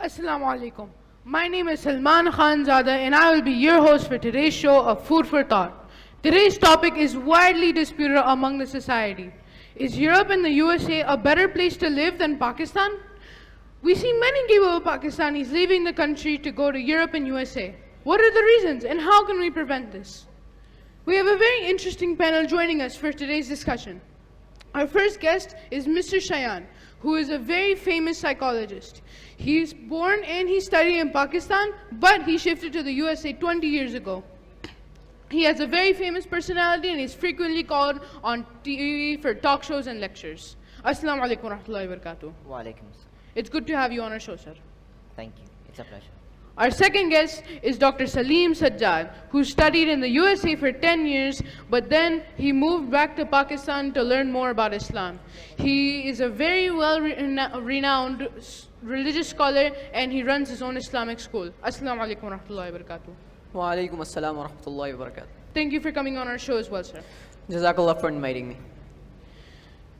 Assalamu alaikum. My name is Salman Khanzada and I will be your host for today's show of Food for Thought. Today's topic is widely disputed among the society. Is Europe and the USA a better place to live than Pakistan? We see many capable Pakistanis leaving the country to go to Europe and USA. What are the reasons and how can we prevent this? We have a very interesting panel joining us for today's discussion. Our first guest is Mr. Shayan, who is a very famous psychologist. He is born and he studied in Pakistan, but he shifted to the USA 20 years ago. He has a very famous personality and is frequently called on TV for talk shows and lectures. Assalamu alaikum wa rahmatullahi wa barakatuh. Wa alaikum. It's good to have you on our show, sir. Thank you. It's a pleasure. Our second guest is Dr. Salim Sajjad, who studied in the USA for 10 years, but then he moved back to Pakistan to learn more about Islam. He is a very well-renowned religious scholar and he runs his own Islamic school. Assalamu alaikum wa rahmatullahi wa barakatuh. Wa alaikum assalam wa rahmatullahi wa barakatuh. Thank you for coming on our show as well, sir. Jazakallah for inviting me.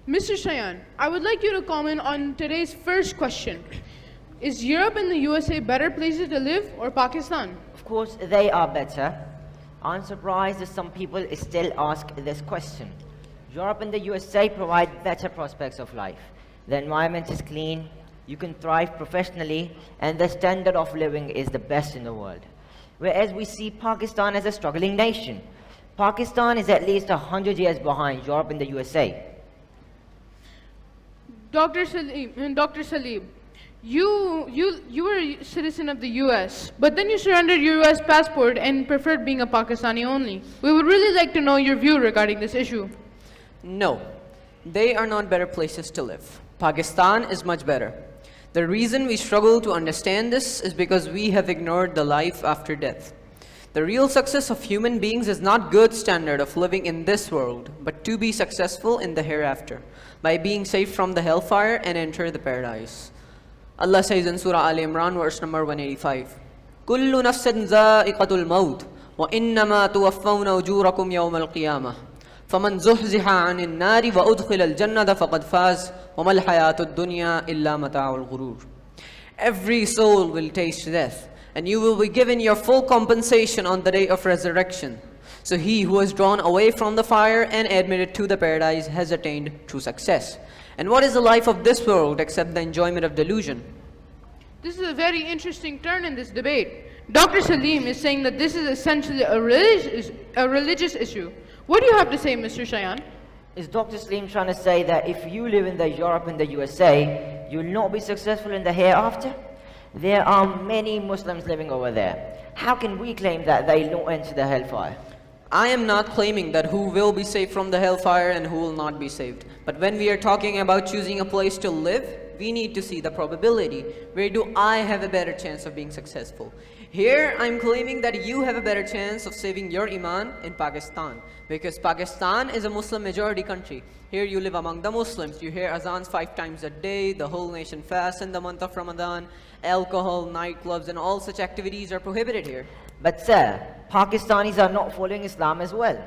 Mr. Shayan, I would like you to comment on today's first question. Is Europe and the USA better places to live or Pakistan? Of course, they are better. I'm surprised that some people still ask this question. Europe and the USA provide better prospects of life. The environment is clean, you can thrive professionally, and the standard of living is the best in the world. Whereas we see Pakistan as a struggling nation. Pakistan is at least 100 years behind Europe and the USA. Dr. Salim, you were a citizen of the US, but then you surrendered your US passport and preferred being a Pakistani only. We would really like to know your view regarding this issue. No, they are not better places to live. Pakistan is much better. The reason we struggle to understand this is because we have ignored the life after death. The real success of human beings is not good standard of living in this world, but to be successful in the hereafter, by being saved from the hellfire and enter the paradise. Allah says in Surah Al Imran, verse number 185, كُلُّ نَفْسٍ ذَائِقَةُ الْمَوْتِ وَإِنَّمَا تُوَفَّوْنَ أُجُورَكُمْ يَوْمَ الْقِيَامَةِ فَمَنْ زُحْزِحَ عَنِ النَّارِ وَأُدْخِلَ الْجَنَّةَ فَقَدْ فَازَ وَمَا الْحَيَاةُ الدُّنْيَا إِلَّا مَتَاعُ الْغُرُورِ. Every soul will taste death, and you will be given your full compensation on the day of resurrection. So he who is drawn away from the fire and admitted to the paradise has attained true success. And what is the life of this world except the enjoyment of delusion? This is a very interesting turn in this debate. Dr. Salim is saying that this is essentially a religious issue. What do you have to say, Mr. Shayan? Is Dr. Salim trying to say that if you live in the Europe and the USA, you'll not be successful in the hereafter? There are many Muslims living over there. How can we claim that they don't enter the hellfire? I am not claiming that who will be saved from the hellfire and who will not be saved. But when we are talking about choosing a place to live, we need to see the probability. Where do I have a better chance of being successful? Here, I'm claiming that you have a better chance of saving your iman in Pakistan. Because Pakistan is a Muslim majority country. Here you live among the Muslims. You hear azans 5 times a day. The whole nation fasts in the month of Ramadan. Alcohol, nightclubs, and all such activities are prohibited here. But sir, Pakistanis are not following Islam as well.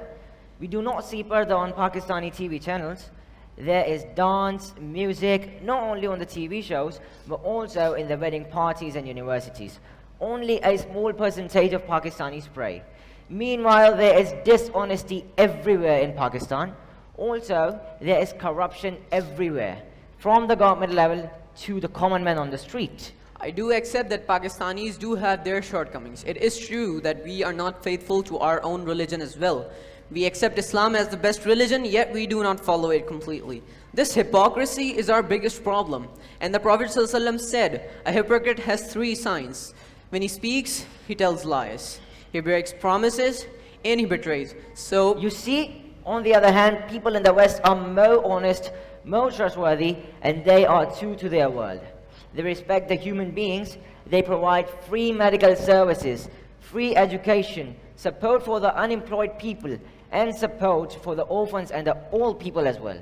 We do not see parda on Pakistani TV channels. There is dance, music, not only on the TV shows, but also in the wedding parties and universities. Only a small percentage of Pakistanis pray. Meanwhile, there is dishonesty everywhere in Pakistan. Also, there is corruption everywhere, from the government level to the common man on the street. I do accept that Pakistanis do have their shortcomings. It is true that we are not faithful to our own religion as well. We accept Islam as the best religion, yet we do not follow it completely. This hypocrisy is our biggest problem. And the Prophet ﷺ said, a hypocrite has 3 signs. When he speaks, he tells lies. He breaks promises and he betrays. So you see, on the other hand, people in the West are more honest, more trustworthy, and they are true to their word. They respect the human beings. They provide free medical services, free education, support for the unemployed people, and support for the orphans and the old people as well.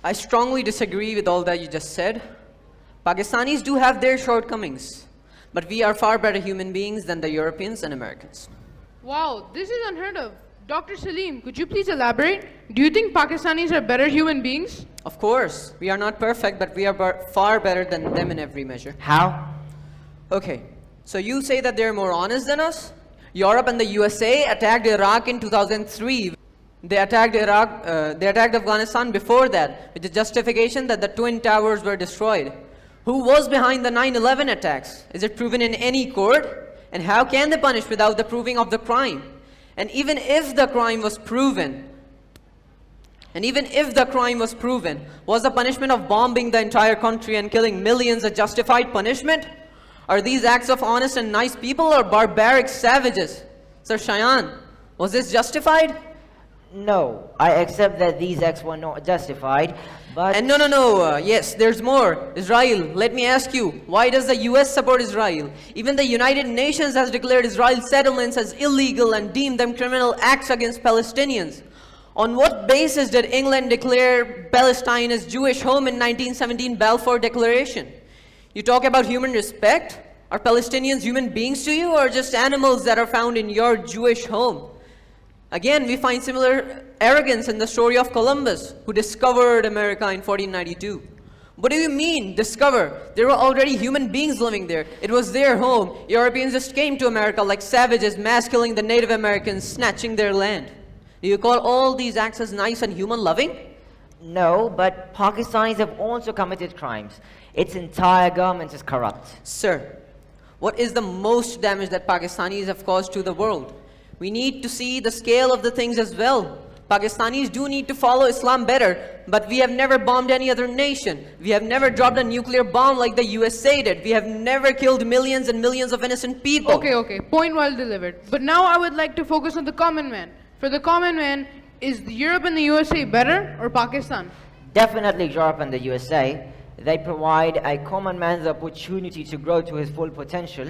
I strongly disagree with all that you just said. Pakistanis do have their shortcomings, but we are far better human beings than the Europeans and Americans. Wow, this is unheard of. Dr. Salim, could you please elaborate? Do you think Pakistanis are better human beings? Of course, we are not perfect, but we are far better than them in every measure. How? Okay, so you say that they're more honest than us? Europe and the USA attacked Iraq in 2003. They attacked Afghanistan before that, with the justification that the Twin Towers were destroyed. Who was behind the 9/11 attacks? Is it proven in any court? And how can they punish without the proving of the crime? And even if the crime was proven, was the punishment of bombing the entire country and killing millions a justified punishment? Are these acts of honest and nice people or barbaric savages? Sir Shayan, was this justified? No, I accept that these acts were not justified, but... And no, yes, there's more. Israel, let me ask you, why does the US support Israel? Even the United Nations has declared Israel's settlements as illegal and deemed them criminal acts against Palestinians. On what basis did England declare Palestine as Jewish home in 1917 Balfour Declaration? You talk about human respect? Are Palestinians human beings to you or just animals that are found in your Jewish home? Again, we find similar arrogance in the story of Columbus, who discovered America in 1492. What do you mean, discover? There were already human beings living there. It was their home. Europeans just came to America like savages, mass killing the Native Americans, snatching their land. Do you call all these acts as nice and human-loving? No, but Pakistanis have also committed crimes. Its entire government is corrupt. Sir, what is the most damage that Pakistanis have caused to the world? We need to see the scale of the things as well. Pakistanis do need to follow Islam better, but we have never bombed any other nation. We have never dropped a nuclear bomb like the USA did. We have never killed millions and millions of innocent people. Okay, point well delivered. But now I would like to focus on the common man. For the common man, is Europe and the USA better or Pakistan? Definitely Europe and the USA. They provide a common man the opportunity to grow to his full potential.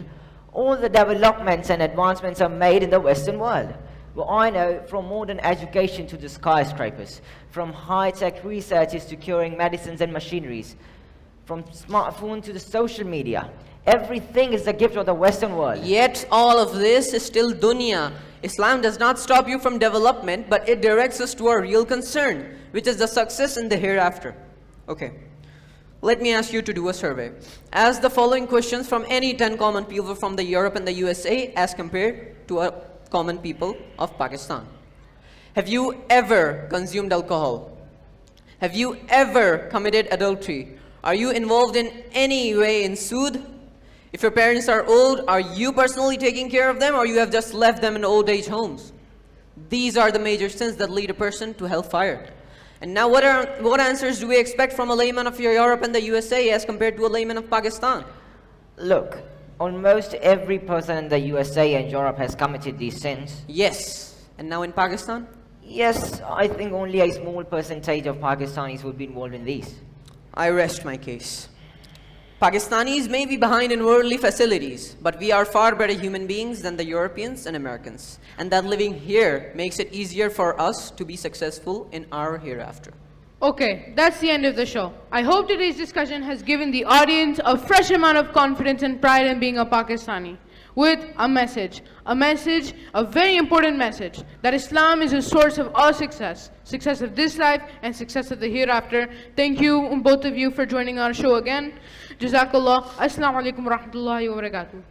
All the developments and advancements are made in the Western world. Well, I know, from modern education to the skyscrapers, from high-tech researches to curing medicines and machineries, from smartphone to the social media, everything is the gift of the Western world. Yet all of this is still dunya. Islam does not stop you from development, but it directs us to our real concern, which is the success in the hereafter. Okay. Let me ask you to do a survey. Ask the following questions from any 10 common people from the Europe and the USA as compared to a common people of Pakistan. Have you ever consumed alcohol? Have you ever committed adultery? Are you involved in any way in sood? If your parents are old, are you personally taking care of them or you have just left them in old age homes? These are the major sins that lead a person to hellfire. And now what answers do we expect from a layman of Europe and the USA as compared to a layman of Pakistan? Look, almost every person in the USA and Europe has committed these sins. Yes. And now in Pakistan? Yes, I think only a small percentage of Pakistanis would be involved in these. I rest my case. Pakistanis may be behind in worldly facilities, but we are far better human beings than the Europeans and Americans. And that living here makes it easier for us to be successful in our hereafter. Okay, that's the end of the show. I hope today's discussion has given the audience a fresh amount of confidence and pride in being a Pakistani. With a message, a very important message, that Islam is a source of all success of this life and success of the hereafter. Thank you, both of you, for joining our show again. Jazakallah. Assalamu alaikum wa rahmatullahi wa barakatuh.